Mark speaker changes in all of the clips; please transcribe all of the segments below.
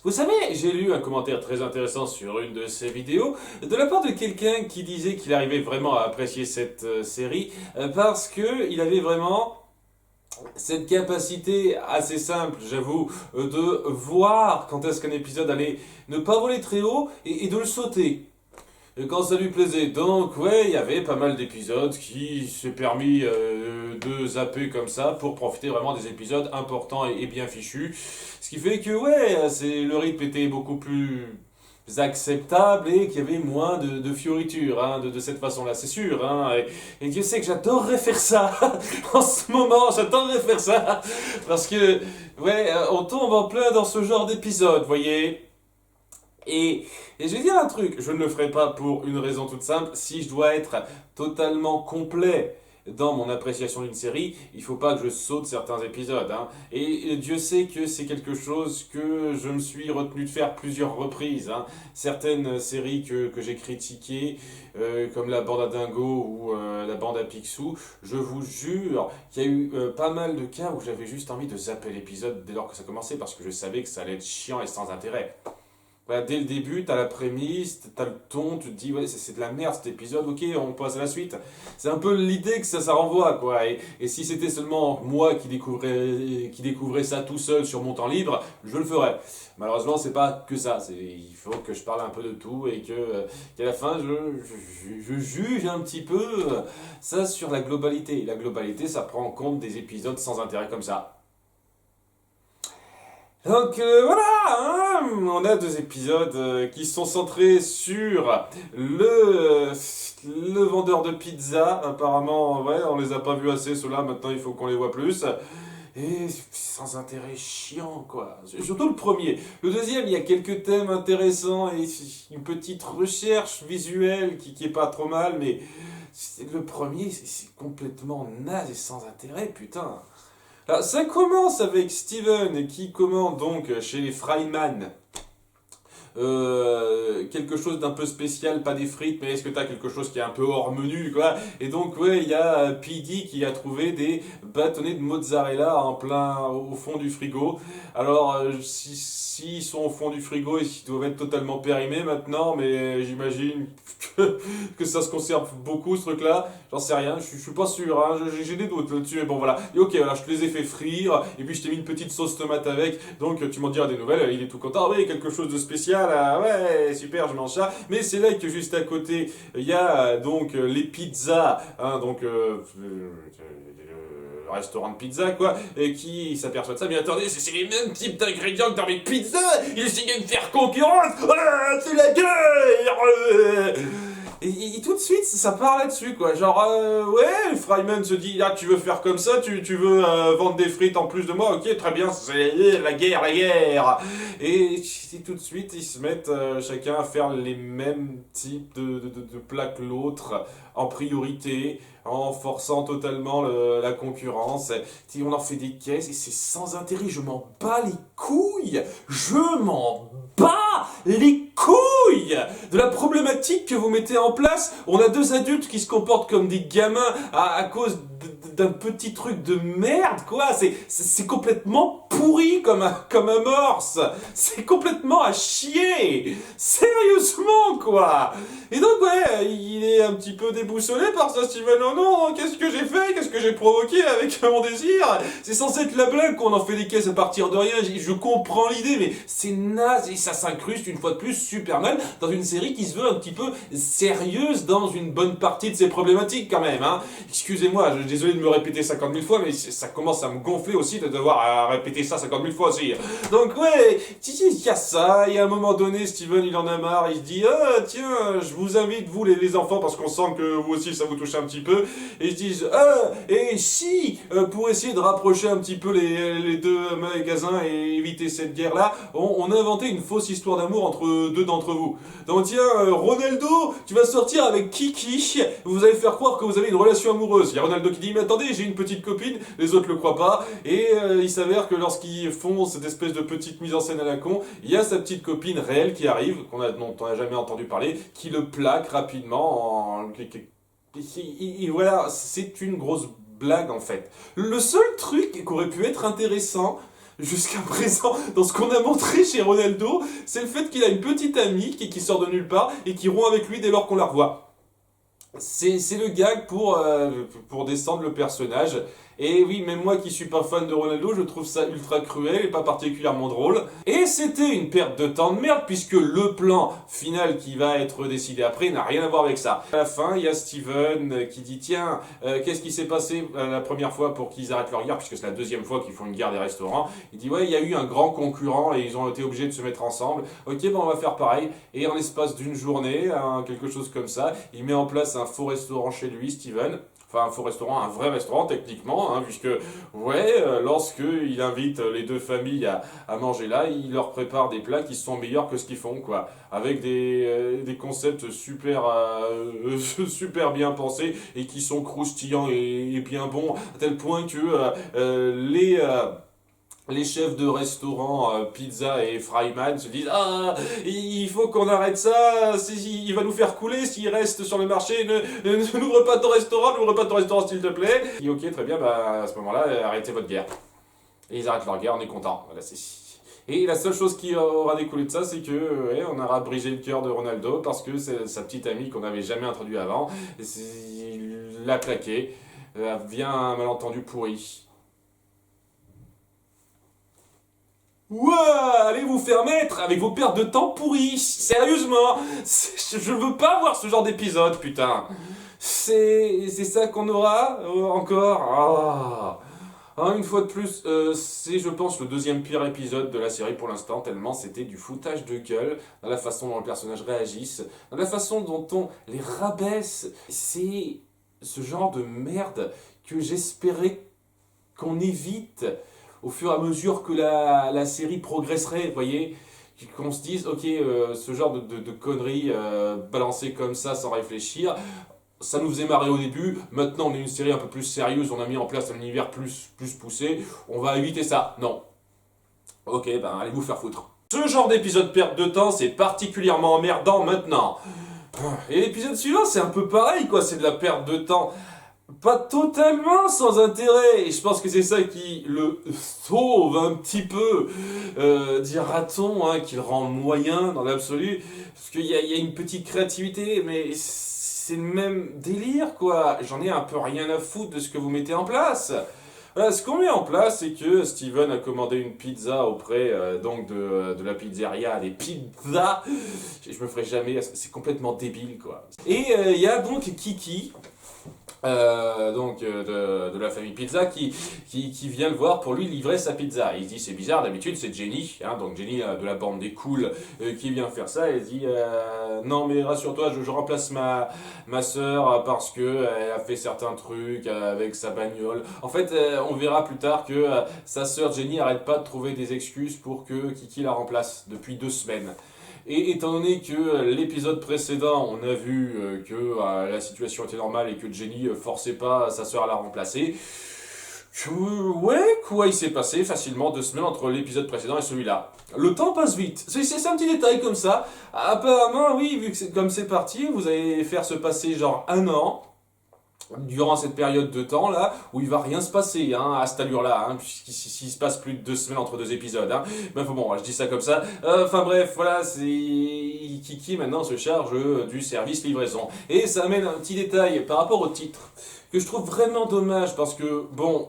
Speaker 1: Vous savez, j'ai lu un commentaire très intéressant sur une de ces vidéos de la part de quelqu'un qui disait qu'il arrivait vraiment à apprécier cette série parce que il avait vraiment cette capacité assez simple, j'avoue, de voir quand est-ce qu'un épisode allait ne pas voler très haut et de le sauter quand ça lui plaisait. Donc ouais, il y avait pas mal d'épisodes qui s'est permis de zapper comme ça pour profiter vraiment des épisodes importants et bien fichus. Ce qui fait que ouais, le rythme était beaucoup plus acceptable et qu'il y avait moins de fioritures de cette façon-là, c'est sûr. Et Dieu sait que j'adorerais faire ça. En ce moment, j'adorerais faire ça. Parce que, ouais, on tombe en plein dans ce genre d'épisode, voyez. Et je vais dire un truc, je ne le ferai pas pour une raison toute simple. Si je dois être totalement complet dans mon appréciation d'une série, il faut pas que je saute certains épisodes. Et Dieu sait que c'est quelque chose que je me suis retenu de faire plusieurs reprises. Certaines séries que j'ai critiquées, comme la bande à Dingo ou la bande à Picsou, je vous jure qu'il y a eu pas mal de cas où j'avais juste envie de zapper l'épisode dès lors que ça commençait parce que je savais que ça allait être chiant et sans intérêt. Voilà, dès le début, t'as la prémisse, t'as le ton, tu te dis, ouais, c'est de la merde cet épisode, ok, on passe à la suite. C'est un peu l'idée que ça renvoie, quoi. Et si c'était seulement moi qui découvrais ça tout seul sur mon temps libre, je le ferais. Malheureusement, c'est pas que ça. Il faut que je parle un peu de tout et qu'à la fin, je juge un petit peu ça sur la globalité. Et la globalité, ça prend en compte des épisodes sans intérêt comme ça. Donc voilà, on a deux épisodes qui sont centrés sur le vendeur de pizza. Apparemment, ouais, on les a pas vus assez ceux-là, maintenant il faut qu'on les voit plus. Et sans intérêt chiant, quoi. Surtout le premier. Le deuxième, il y a quelques thèmes intéressants et une petite recherche visuelle qui est pas trop mal, mais le premier, c'est complètement naze et sans intérêt, putain. Alors, ça commence avec Steven qui commande donc chez les Fryman quelque chose d'un peu spécial, pas des frites, mais est-ce que t'as quelque chose qui est un peu hors menu, quoi. Et donc, ouais, il y a PD qui a trouvé des bâtonnets de mozzarella en plein au fond du frigo. Alors, s'ils sont au fond du frigo, ils doivent être totalement périmés maintenant, mais j'imagine que ça se conserve beaucoup, ce truc-là. J'en sais rien, je suis pas sûr, j'ai des doutes là-dessus, mais bon, voilà. Et ok, voilà, je te les ai fait frire, et puis je t'ai mis une petite sauce tomate avec, donc tu m'en diras des nouvelles, il est tout content. Ah oui, quelque chose de spécial, ouais, super, je mange ça. Mais c'est là que juste à côté, il y a donc les pizzas, donc le restaurant de pizza, quoi, et qui s'aperçoit de ça. Mais attendez, c'est les mêmes types d'ingrédients que dans mes pizzas. Ils essaient de me faire concurrence. Ah, c'est la guerre. Et tout de suite, ça part là-dessus, quoi. Genre, ouais, Fryman se dit, ah, tu veux faire comme ça, tu veux vendre des frites en plus de moi, ok, très bien, c'est la guerre, la guerre. Et tout de suite, ils se mettent chacun à faire les mêmes types de plats que l'autre, en priorité, en forçant totalement la concurrence. Et on en fait des caisses, et c'est sans intérêt, je m'en bats les couilles. Je m'en bats les couilles de la problématique que vous mettez en place. On a deux adultes qui se comportent comme des gamins à cause d'un petit truc de merde, quoi. C'est complètement pourri comme un morse. C'est complètement à chier. Sérieusement, quoi. Et donc, ouais, il est un petit peu déboussolé par ça, Steven. Oh non, qu'est-ce que j'ai fait? Qu'est-ce que j'ai provoqué avec mon désir? C'est censé être la blague qu'on en fait des caisses à partir de rien. Je comprends l'idée, mais c'est naze et ça s'incruste une fois de plus super mal dans une série qui se veut un petit peu sérieuse dans une bonne partie de ses problématiques quand même. Excusez-moi, je suis désolé de me répéter 50 000 fois, mais ça commence à me gonfler aussi de devoir répéter ça 50 000 fois aussi. Donc ouais, il y a ça, et à un moment donné, Steven il en a marre, il se dit ah tiens, je vous invite vous les enfants parce qu'on sent que vous aussi ça vous touche un petit peu, et ils se disent ah et si pour essayer de rapprocher un petit peu les deux magasins et éviter cette guerre là, on a inventé une fausse histoire d'amour entre deux d'entre vous. Donc tiens, Ronaldo, tu vas sortir avec Kiki, vous allez faire croire que vous avez une relation amoureuse. Il y a Ronaldo qui dit mais attendez, j'ai une petite copine, les autres le croient pas, et il s'avère que lorsqu'ils font cette espèce de petite mise en scène à la con, il y a sa petite copine réelle qui arrive, dont on n'a jamais entendu parler, qui le plaque rapidement et voilà, c'est une grosse blague en fait. Le seul truc qui aurait pu être intéressant, jusqu'à présent dans ce qu'on a montré chez Ronaldo, c'est le fait qu'il a une petite amie qui sort de nulle part et qui rompt avec lui dès lors qu'on la revoit. C'est le gag pour descendre le personnage. Et oui, même moi qui suis pas fan de Ronaldo, je trouve ça ultra cruel et pas particulièrement drôle. Et c'était une perte de temps de merde puisque le plan final qui va être décidé après n'a rien à voir avec ça. À la fin, il y a Steven qui dit tiens, qu'est-ce qui s'est passé la première fois pour qu'ils arrêtent leur guerre, puisque c'est la deuxième fois qu'ils font une guerre des restaurants. Il dit ouais, il y a eu un grand concurrent et ils ont été obligés de se mettre ensemble. Ok, bon, on va faire pareil. Et en l'espace d'une journée, quelque chose comme ça, il met en place un faux restaurant chez lui, Steven. Enfin, un faux restaurant, un vrai restaurant techniquement, hein, puisque, lorsque il invite les deux familles à manger là, il leur prépare des plats qui sont meilleurs que ce qu'ils font, quoi. Avec des concepts super bien pensés et qui sont croustillants et bien bons, à tel point que les chefs de restaurants Pizza et Fryman se disent ah, il faut qu'on arrête ça, il va nous faire couler s'il reste sur le marché, n'ouvre pas ton restaurant s'il te plaît. Et ok, très bien, bah à ce moment-là, arrêtez votre guerre. Et ils arrêtent leur guerre, on est content. Voilà, et la seule chose qui aura découlé de ça, c'est que on aura brisé le cœur de Ronaldo parce que c'est sa petite amie qu'on n'avait jamais introduit avant, il l'a claqué, vient un malentendu pourri. Ouah, allez vous faire mettre avec vos pertes de temps pourries. Sérieusement, je veux pas voir ce genre d'épisode, putain. C'est ça qu'on aura encore. Une fois de plus, c'est je pense le deuxième pire épisode de la série pour l'instant, tellement c'était du foutage de gueule, dans la façon dont les personnages réagissent, dans la façon dont on les rabaisse. C'est ce genre de merde que j'espérais qu'on évite au fur et à mesure que la série progresserait, vous voyez, qu'on se dise, ok, ce genre de conneries balancées comme ça sans réfléchir, ça nous faisait marrer au début, maintenant on est une série un peu plus sérieuse, on a mis en place un univers plus poussé, on va éviter ça. Non. Ok, ben allez vous faire foutre. Ce genre d'épisode perte de temps, c'est particulièrement emmerdant maintenant. Et l'épisode suivant, c'est un peu pareil, quoi, c'est de la perte de temps. Pas totalement sans intérêt, et je pense que c'est ça qui le sauve un petit peu, dira-t-on, hein, qui le rend moyen dans l'absolu, parce qu'il y a une petite créativité, mais c'est le même délire, quoi. J'en ai un peu rien à foutre de ce que vous mettez en place. Voilà, ce qu'on met en place, c'est que Steven a commandé une pizza auprès donc de la pizzeria des pizzas. Je me ferai jamais, c'est complètement débile, quoi. Et il y a donc Kiki. De la famille Pizza qui vient le voir pour lui livrer sa pizza. Il se dit c'est bizarre, d'habitude c'est Jenny, hein, donc Jenny de la bande des cools qui vient faire ça. Elle dit non mais rassure-toi, je remplace ma soeur parce que elle a fait certains trucs avec sa bagnole. En fait on verra plus tard que sa soeur Jenny arrête pas de trouver des excuses pour que Kiki la remplace depuis 2 semaines. Et étant donné que l'épisode précédent, on a vu que la situation était normale et que Jenny forçait pas sa sœur à la remplacer, il s'est passé facilement 2 semaines entre l'épisode précédent et celui-là. Le temps passe vite. C'est un petit détail comme ça. Apparemment, oui, vu que comme c'est parti, vous allez faire se passer genre 1 an. Durant cette période de temps là où il va rien se passer à cette allure là puisqu'il se passe plus de 2 semaines entre 2 épisodes mais bon je dis ça comme ça bref voilà, c'est Kiki maintenant se charge du service livraison et ça amène un petit détail par rapport au titre que je trouve vraiment dommage parce que bon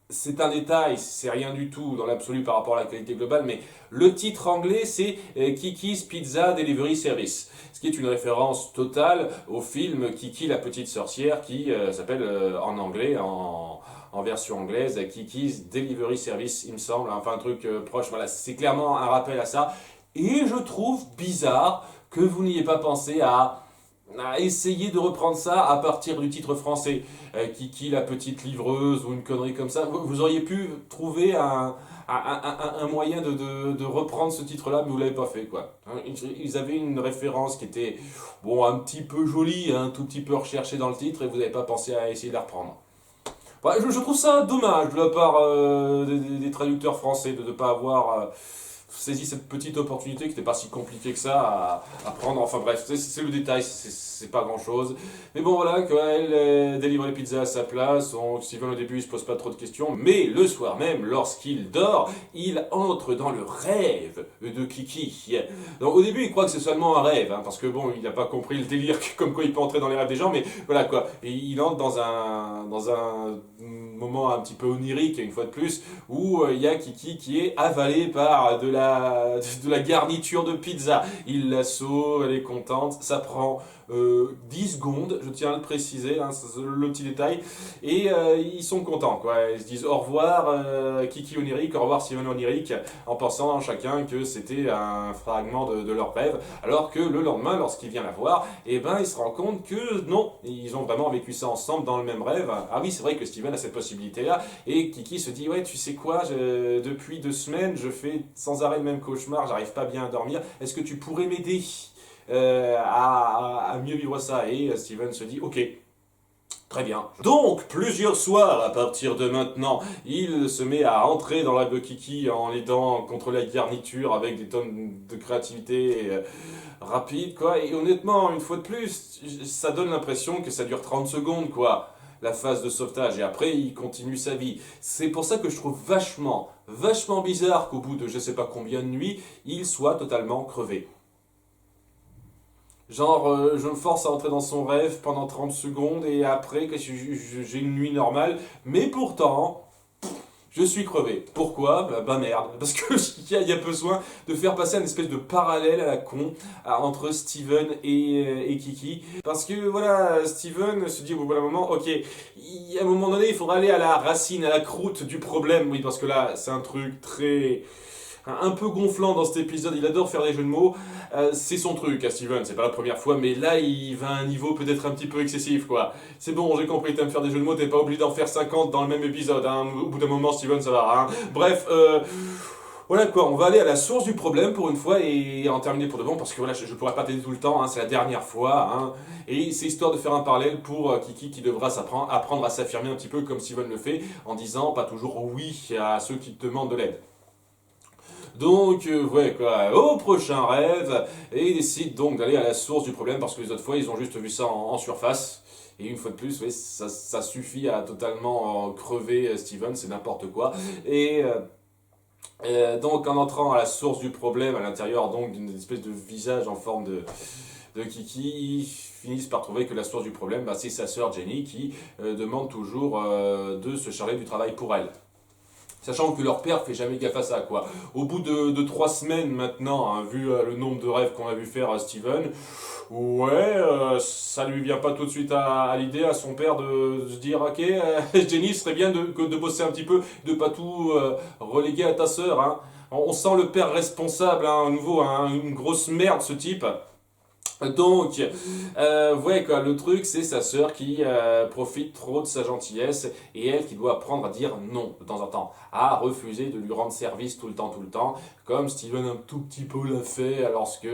Speaker 1: c'est un détail, c'est rien du tout dans l'absolu par rapport à la qualité globale, mais le titre anglais c'est Kiki's Pizza Delivery Service, ce qui est une référence totale au film Kiki la petite sorcière qui s'appelle en anglais, en version anglaise, Kiki's Delivery Service il me semble, enfin un truc proche, voilà, c'est clairement un rappel à ça, et je trouve bizarre que vous n'ayez pas pensé à essayer de reprendre ça à partir du titre français, Kiki la petite livreuse ou une connerie comme ça. Vous auriez pu trouver un moyen de reprendre ce titre-là, mais vous l'avez pas fait, quoi. Ils avaient une référence qui était bon un petit peu jolie, un tout petit peu recherchée dans le titre, et vous n'avez pas pensé à essayer de la reprendre. Je trouve ça dommage de la part des traducteurs français de ne pas avoir saisi cette petite opportunité qui n'était pas si compliquée que ça à prendre. Enfin bref, c'est le détail, c'est pas grand chose. Mais bon voilà, quoi, elle délivre les pizzas à sa place, donc Steven au début il se pose pas trop de questions, mais le soir même, lorsqu'il dort, il entre dans le rêve de Kiki. Donc au début il croit que c'est seulement un rêve, hein, parce que bon, il n'a pas compris le délire, comme quoi il peut entrer dans les rêves des gens, mais voilà quoi, et il entre dans un moment un petit peu onirique, une fois de plus, où il y a Kiki qui est avalée par de la garniture de pizza. Il la sauve, elle est contente, ça prend 10 secondes, je tiens à le préciser, hein, c'est le petit détail, et ils sont contents, quoi. Ils se disent au revoir Kiki onirique, au revoir Steven onirique, en pensant chacun que c'était un fragment de leur rêve, alors que le lendemain, lorsqu'il vient la voir, eh ben, il se rend compte que non, ils ont vraiment vécu ça ensemble dans le même rêve. Ah oui, c'est vrai que Steven a cette possibilité-là, et Kiki se dit, ouais, tu sais quoi, depuis 2 semaines, je fais sans arrêt le même cauchemar, j'arrive pas bien à dormir, est-ce que tu pourrais m'aider à mieux vivre ça? Et Steven se dit, ok, très bien. Donc, plusieurs soirs à partir de maintenant, il se met à entrer dans la de Kiki en aidant contre la garniture avec des tonnes de créativité rapide, quoi. Et honnêtement, une fois de plus, ça donne l'impression que ça dure 30 secondes, quoi, la phase de sauvetage. Et après, il continue sa vie. C'est pour ça que je trouve vachement bizarre qu'au bout de je sais pas combien de nuits, il soit totalement crevé. Genre, je me force à entrer dans son rêve pendant 30 secondes et après, que j'ai une nuit normale. Mais pourtant, je suis crevé. Pourquoi? Bah merde. Parce que il y a besoin de faire passer une espèce de parallèle à la con entre Steven et Kiki. Parce que voilà, Steven se dit au bout d'un moment, ok, à un moment donné, il faudra aller à la racine, à la croûte du problème. Oui, parce que là, c'est un truc très un peu gonflant dans cet épisode, il adore faire des jeux de mots, c'est son truc à Steven, c'est pas la première fois, mais là il va à un niveau peut-être un petit peu excessif, quoi. C'est bon, j'ai compris, t'aimes faire des jeux de mots, t'es pas obligé d'en faire 50 dans le même épisode, hein. Au bout d'un moment, Steven, ça va, hein. Bref, voilà quoi, on va aller à la source du problème pour une fois et en terminer pour de bon, parce que voilà, je pourrais pas t'aider tout le temps, hein, c'est la dernière fois, hein. Et c'est histoire de faire un parallèle pour Kiki qui devra apprendre à s'affirmer un petit peu comme Steven le fait, en disant pas toujours oui à ceux qui te demandent de l'aide. Donc, ouais, quoi, au prochain rêve, et ils décident donc d'aller à la source du problème, parce que les autres fois, ils ont juste vu ça en surface. Et une fois de plus, ouais, ça suffit à totalement crever Steven, c'est n'importe quoi. Et donc, en entrant à la source du problème, à l'intérieur donc d'une espèce de visage en forme de Kiki, ils finissent par trouver que la source du problème, bah, c'est sa sœur Jenny qui demande toujours de se charger du travail pour elle. Sachant que leur père fait jamais gaffe à ça, quoi. Au bout de 3 semaines maintenant, hein, vu le nombre de rêves qu'on a vu faire à Steven, ouais, ça lui vient pas tout de suite à l'idée à son père de se dire, ok, Jenny, ce serait bien de bosser un petit peu, de pas tout reléguer à ta sœur, hein. On sent le père responsable, hein, à nouveau, hein, une grosse merde ce type. Donc, ouais, quoi, le truc, c'est sa sœur qui profite trop de sa gentillesse et elle qui doit apprendre à dire non de temps en temps, à refuser de lui rendre service tout le temps, comme Steven un tout petit peu l'a fait lorsque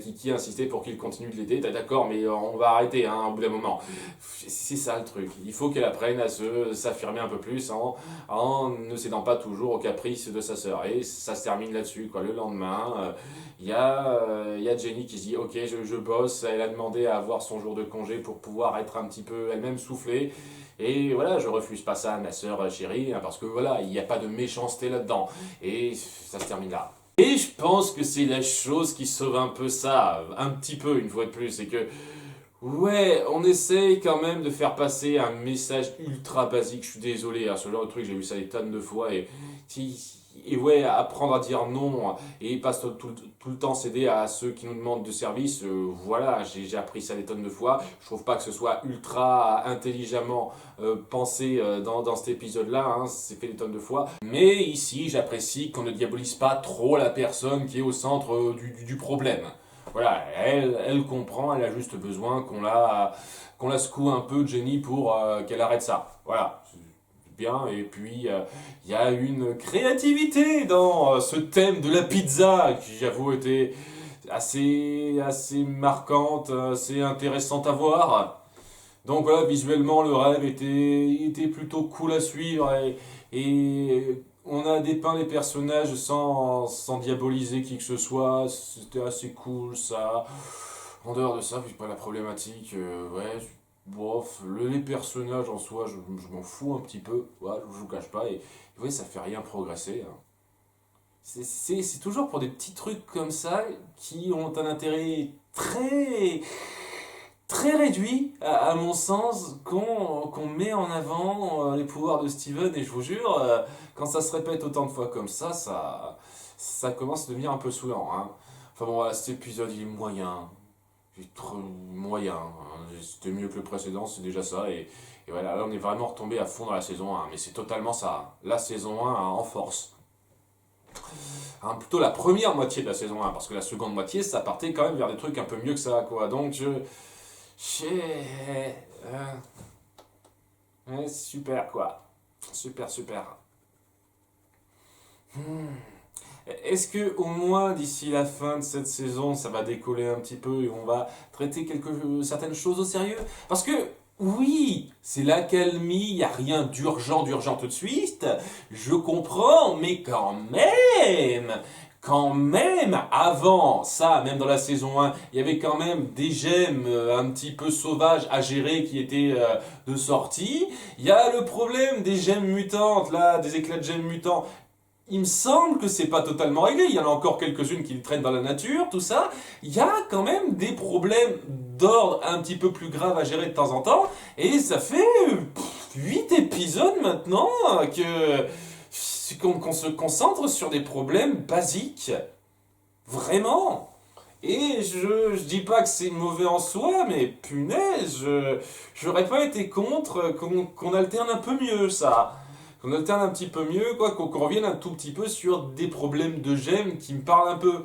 Speaker 1: Kiki insistait pour qu'il continue de l'aider. T'es d'accord, mais on va arrêter hein, au bout d'un moment. C'est ça le truc. Il faut qu'elle apprenne à s'affirmer un peu plus en ne cédant pas toujours aux caprices de sa sœur. Et ça se termine là-dessus, quoi. Le lendemain, il y a Jenny qui se dit ok, je bosse, elle a demandé à avoir son jour de congé pour pouvoir être un petit peu elle-même soufflée. Et voilà, je refuse pas ça à ma sœur chérie, hein, parce que voilà, il n'y a pas de méchanceté là-dedans. Et ça se termine là. Et je pense que c'est la chose qui sauve un peu ça, un petit peu une fois de plus, c'est que ouais, on essaye quand même de faire passer un message ultra basique, je suis désolé, hein, ce genre de truc, j'ai vu ça des tonnes de fois, et ouais, apprendre à dire non, et pas tout le temps céder à ceux qui nous demandent de service, voilà, j'ai appris ça des tonnes de fois, je trouve pas que ce soit ultra intelligemment pensé dans cet épisode-là, hein, c'est fait des tonnes de fois, mais ici, j'apprécie qu'on ne diabolise pas trop la personne qui est au centre du problème. Voilà, elle comprend, elle a juste besoin qu'on la secoue un peu, Jenny, pour qu'elle arrête ça. Voilà, c'est bien. Et puis, il y a une créativité dans ce thème de la pizza, qui j'avoue était assez marquante, assez intéressante à voir. Donc voilà, visuellement, le rêve était plutôt cool à suivre et on a dépeint les personnages sans diaboliser qui que ce soit. C'était assez cool, ça. En dehors de ça, puis pas la problématique, ouais, bof, les personnages en soi, je m'en fous un petit peu, ouais, je vous cache pas, et ouais, ça fait rien progresser, hein. C'est toujours pour des petits trucs comme ça qui ont un intérêt très réduit, à mon sens, qu'on met en avant les pouvoirs de Steven, et je vous jure, quand ça se répète autant de fois comme ça commence à devenir un peu saoulant, hein. Enfin bon, voilà, cet épisode il est moyen, il est trop moyen, hein. C'était mieux que le précédent, c'est déjà ça, et voilà, là on est vraiment retombé à fond dans la saison 1, mais c'est totalement ça, la saison 1 en force. Hein, plutôt la première moitié de la saison 1, parce que la seconde moitié, ça partait quand même vers des trucs un peu mieux que ça, quoi. Donc, ouais, super, quoi. Super, super. Hmm. Est-ce que au moins d'ici la fin de cette saison, ça va décoller un petit peu et on va traiter certaines choses au sérieux? Parce que oui, c'est l'accalmie, il n'y a rien d'urgent tout de suite, je comprends, mais quand même, avant ça, même dans la saison 1, il y avait quand même des gemmes un petit peu sauvages à gérer qui étaient de sortie. Il y a le problème des gemmes mutantes, là, des éclats de gemmes mutants. Il me semble que c'est pas totalement réglé. Il y en a encore quelques-unes qui traînent dans la nature, tout ça. Il y a quand même des problèmes d'ordre un petit peu plus graves à gérer de temps en temps. Et ça fait 8 épisodes maintenant qu'on se concentre sur des problèmes basiques. Vraiment. Et je dis pas que c'est mauvais en soi, mais punaise, j'aurais pas été contre qu'on alterne un peu mieux ça. Qu'on alterne un petit peu mieux, quoi, qu'on revienne un tout petit peu sur des problèmes de gemmes qui me parlent un peu.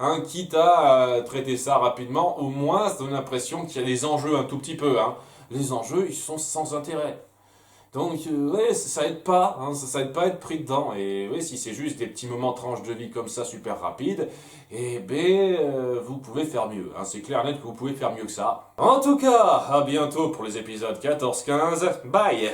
Speaker 1: Hein, quitte à traiter ça rapidement, au moins ça donne l'impression qu'il y a des enjeux un tout petit peu. Hein. Les enjeux, ils sont sans intérêt. Donc, ouais, ça aide pas, hein, ça aide pas à être pris dedans. Et ouais, si c'est juste des petits moments tranches de vie comme ça, super rapides, eh ben, vous pouvez faire mieux. Hein, c'est clair et net que vous pouvez faire mieux que ça. En tout cas, à bientôt pour les épisodes 14-15. Bye!